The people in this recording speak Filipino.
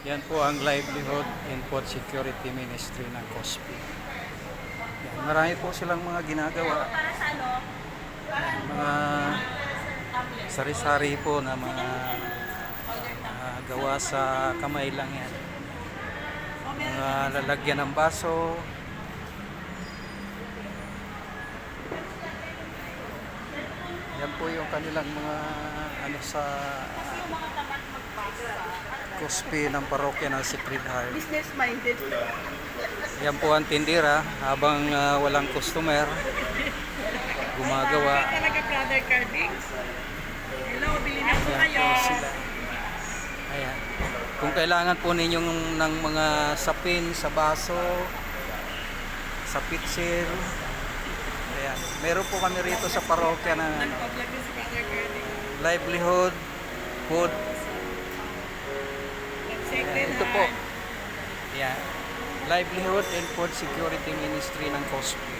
Yan po ang Livelihood and Food Security Ministry ng COSPI. Yan, marami po silang mga ginagawa. Yan, mga sari-sari po na mga gawa sa kamay lang yan. Mga lalagyan ng baso. Yan po yung kanilang mga ano sa COSPI ng parokya ng Sacred Heart. Business minded. Yan po ang tindira habang walang customer gumagawa. Talaga brother Cardings. Hello, bili na po Yan kayo. po sila. Ayan. Kung kailangan po ninyong ng mga sapin sa baso, sa pitsil, ayan. Meron po kami rito sa parokya ng Nag-vlog na si brother Cardings. Livelihood, Food. Sacred Ito po. Heart. Ayan. Livelihood and Food Security Ministry ng COSPI.